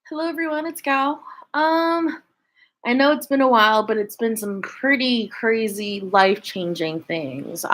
Hello everyone, it's Gal. I know it's been a while, but it's been some pretty crazy life-changing things.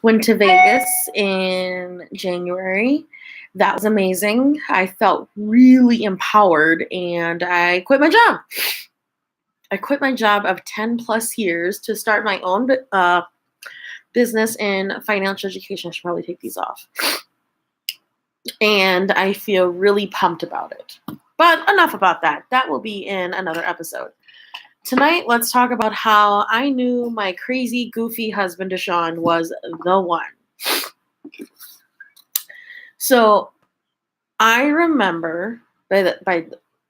Went to Vegas in January. That was amazing. I felt really empowered and I quit my job. I quit my job of 10 plus years to start my own business in financial education. I should probably take these off. And I feel really pumped about it. But enough about that. That will be in another episode. Tonight, let's talk about how I knew my crazy, goofy husband, Deshaun, was the one. So I remember, by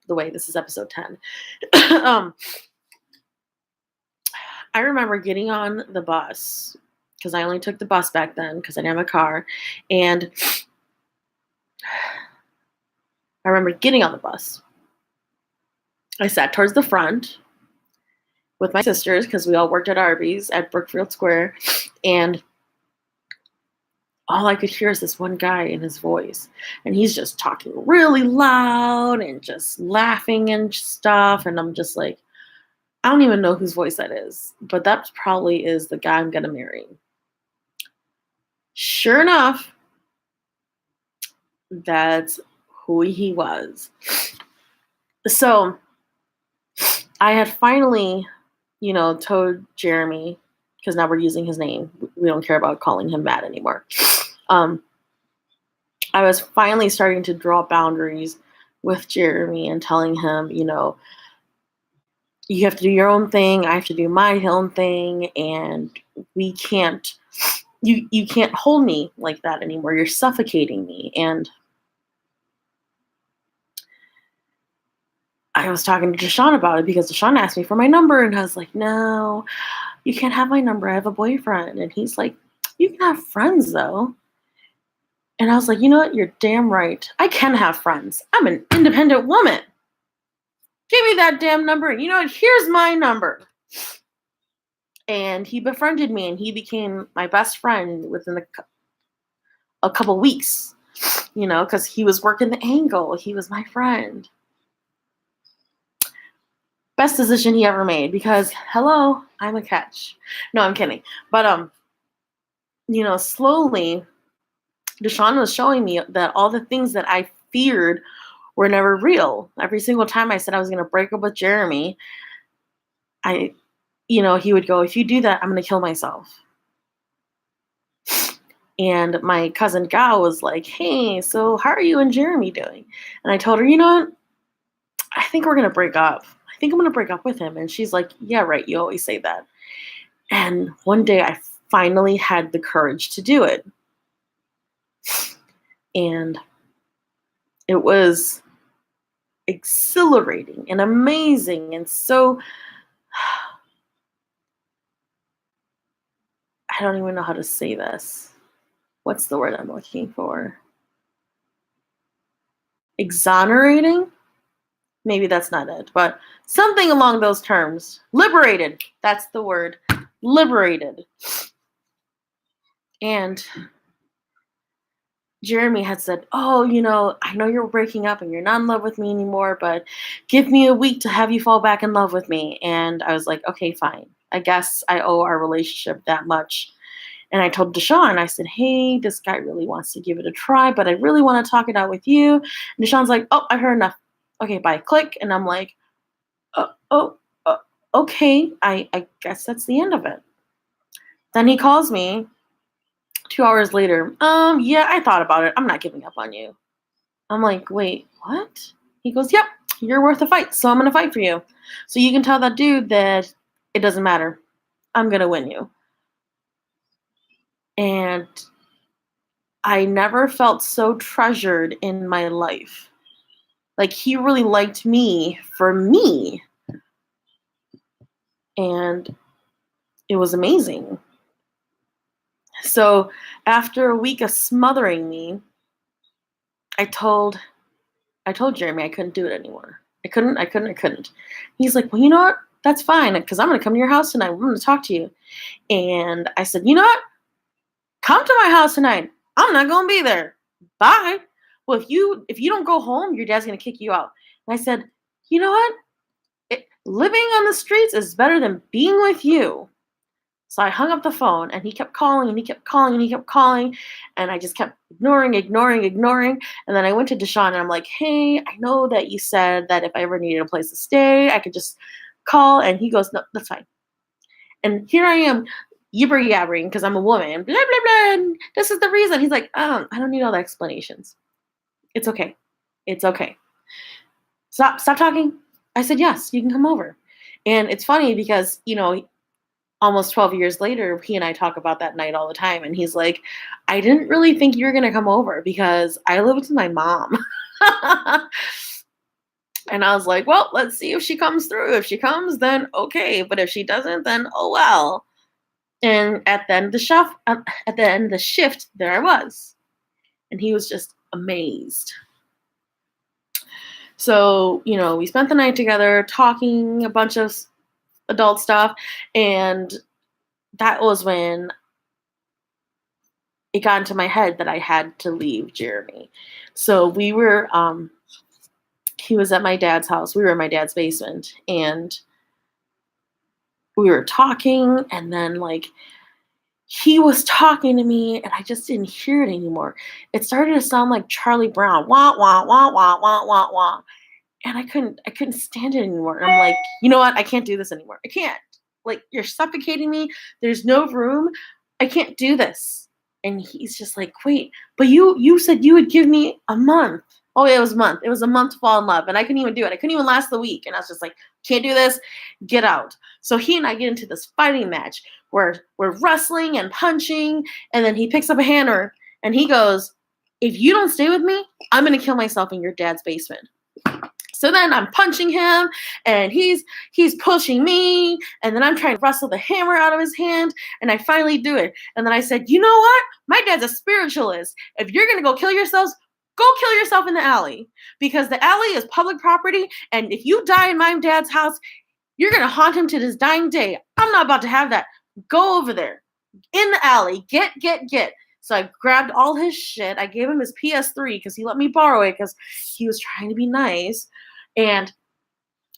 the way, this is episode 10. I remember getting on the bus, because I only took the bus back then because I didn't have a car. And I remember getting on the bus. I sat towards the front with my sisters because we all worked at Arby's at Brookfield Square. And all I could hear is this one guy in his voice. And he's just talking really loud and just laughing and stuff. And I'm just like, I don't even know whose voice that is. But that probably is the guy I'm going to marry. Sure enough, that's who he was. So I had finally, told Jeremy, because now we're using his name. We don't care about calling him Matt anymore. I was finally starting to draw boundaries with Jeremy and telling him, you have to do your own thing. I have to do my own thing. And we can't, you can't hold me like that anymore. You're suffocating me. And I was talking to Deshaun about it because Deshaun asked me for my number. And I was like, no, you can't have my number. I have a boyfriend. And he's like, you can have friends though. And I was like, you know what? You're damn right. I can have friends. I'm an independent woman. Give me that damn number. You know what? Here's my number. And he befriended me and he became my best friend within a couple weeks, because he was working the angle. He was my friend. Best decision he ever made because, hello, I'm a catch. No, I'm kidding. But, slowly, Deshaun was showing me that all the things that I feared were never real. Every single time I said I was going to break up with Jeremy, he would go, if you do that, I'm going to kill myself. And my cousin Gal was like, hey, so how are you and Jeremy doing? And I told her, you know what? I think we're going to break up. I think I'm going to break up with him. And she's like, yeah, right. You always say that. And one day I finally had the courage to do it. And it was exhilarating and amazing and so, I don't even know how to say this. What's the word I'm looking for? Exonerating? Maybe that's not it, but something along those terms. Liberated. That's the word. Liberated. And Jeremy had said, oh, I know you're breaking up and you're not in love with me anymore, but give me a week to have you fall back in love with me. And I was like, okay, fine. I guess I owe our relationship that much. And I told Deshaun, I said, hey, this guy really wants to give it a try, but I really want to talk it out with you. And Deshaun's like, oh, I've heard enough. Okay, bye. Click. And I'm like, okay. I guess that's the end of it. Then he calls me 2 hours later. Yeah, I thought about it. I'm not giving up on you. I'm like, wait, what? He goes, yep, you're worth a fight. So I'm going to fight for you. So you can tell that dude that it doesn't matter. I'm going to win you. And I never felt so treasured in my life. Like, he really liked me for me. And it was amazing. So after a week of smothering me, I told Jeremy I couldn't do it anymore. I couldn't. He's like, well, you know what? That's fine, because I'm going to come to your house tonight. I'm going to talk to you. And I said, you know what? Come to my house tonight. I'm not going to be there. Bye. well, if you don't go home, your dad's gonna kick you out. And I said, you know what? Living on the streets is better than being with you. So I hung up the phone and he kept calling and he kept calling and he kept calling. And I just kept ignoring. And then I went to Deshaun and I'm like, hey, I know that you said that if I ever needed a place to stay, I could just call. And he goes, no, that's fine. And here I am yibber yabbering because I'm a woman. Blah, blah, blah. And this is the reason. He's like, I don't need all the explanations. It's okay. It's okay. Stop talking. I said, yes, you can come over. And it's funny because, almost 12 years later, he and I talk about that night all the time. And he's like, I didn't really think you were going to come over because I live with my mom. And I was like, well, let's see if she comes through. If she comes, then okay. But if she doesn't, then oh well. And at the end of the shift, there I was. And he was just amazed. So, we spent the night together talking a bunch of adult stuff. And that was when it got into my head that I had to leave Jeremy. So we were, he was at my dad's house. We were in my dad's basement. And we were talking. And then, he was talking to me. And I just didn't hear it anymore. It started to sound like Charlie Brown. Wah, wah, wah, wah, wah, wah, wah. And I couldn't stand it anymore. And I'm like, you know what? I can't do this anymore. I can't. You're suffocating me. There's no room. I can't do this. And he's just like, wait, but you said you would give me a month. Oh, it was a month. It was a month to fall in love. And I couldn't even do it. I couldn't even last the week. And I was just like, can't do this. Get out. So he and I get into this fighting match where we're wrestling and punching. And then he picks up a hammer and he goes, if you don't stay with me, I'm going to kill myself in your dad's basement. So then I'm punching him and he's pushing me. And then I'm trying to wrestle the hammer out of his hand. And I finally do it. And then I said, you know what? My dad's a spiritualist. If you're going to go kill yourselves, go kill yourself in the alley. Because the alley is public property. And if you die in my dad's house, you're going to haunt him to his dying day. I'm not about to have that. Go over there in the alley. Get. So I grabbed all his shit. I gave him his PS3 because he let me borrow it because he was trying to be nice. And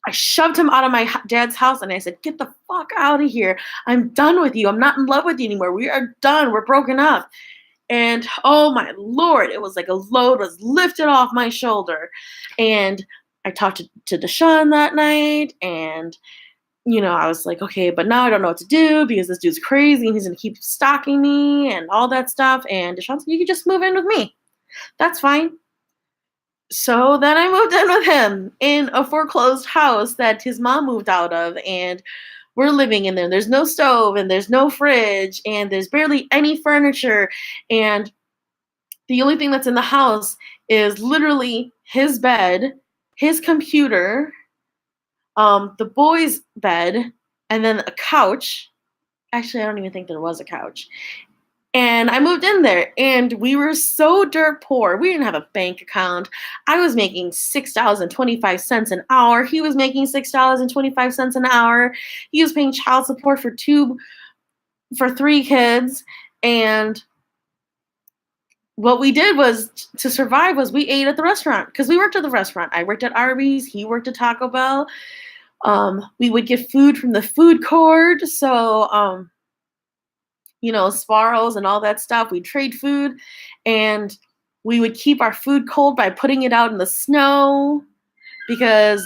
I shoved him out of my dad's house and I said, get the fuck out of here. I'm done with you. I'm not in love with you anymore. We are done. We're broken up. And oh my Lord, it was like a load was lifted off my shoulder. And I talked to Deshaun that night and I was like, okay, but now I don't know what to do because this dude's crazy and he's going to keep stalking me and all that stuff. And Deshaun said, you can just move in with me. That's fine. So then I moved in with him in a foreclosed house that his mom moved out of. And we're living in there. There's no stove and there's no fridge and there's barely any furniture. And the only thing that's in the house is literally his bed, his computer, the boy's bed, and then a couch. Actually, I don't even think there was a couch. And I moved in there, and we were so dirt poor. We didn't have a bank account. I was making $6.25 an hour. He was making $6.25 an hour. He was paying child support for 3 kids. And what we did was to survive was we ate at the restaurant because we worked at the restaurant. I worked at Arby's. He worked at Taco Bell. We would get food from the food court. So, Sparrows and all that stuff. We'd trade food and we would keep our food cold by putting it out in the snow because,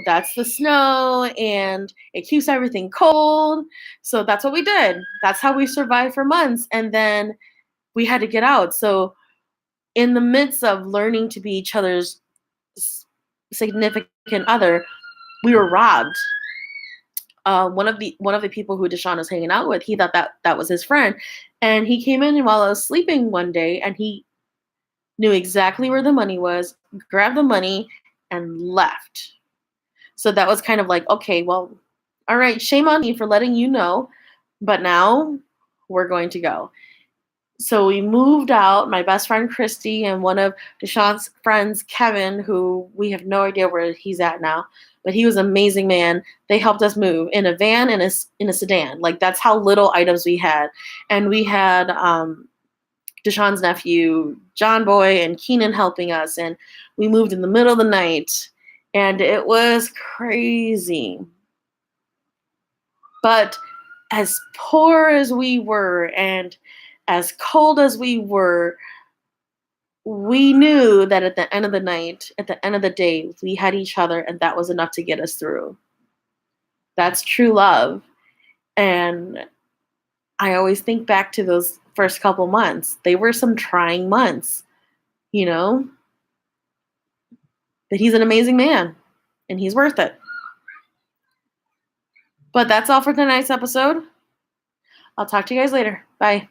that's the snow and it keeps everything cold. So that's what we did. That's how we survived for months. And then we had to get out. So in the midst of learning to be each other's significant other, we were robbed. One of the people who Deshaun was hanging out with, he thought that was his friend. And he came in while I was sleeping one day and he knew exactly where the money was, grabbed the money and left. So that was kind of like, okay, well, all right, shame on me for letting you know, but now we're going to go. So we moved out, my best friend Christy and one of Deshaun's friends, Kevin, who we have no idea where he's at now, but he was an amazing man. They helped us move in a van and in a sedan. That's how little items we had. And we had Deshaun's nephew, John Boy, and Keenan helping us. And we moved in the middle of the night. And it was crazy. But as poor as we were and as cold as we knew that at the end of the night, at the end of the day, we had each other, and that was enough to get us through. That's true love. And I always think back to those first couple months. They were some trying months, you know, but he's an amazing man and he's worth it. But that's all for tonight's episode. I'll talk to you guys later. Bye.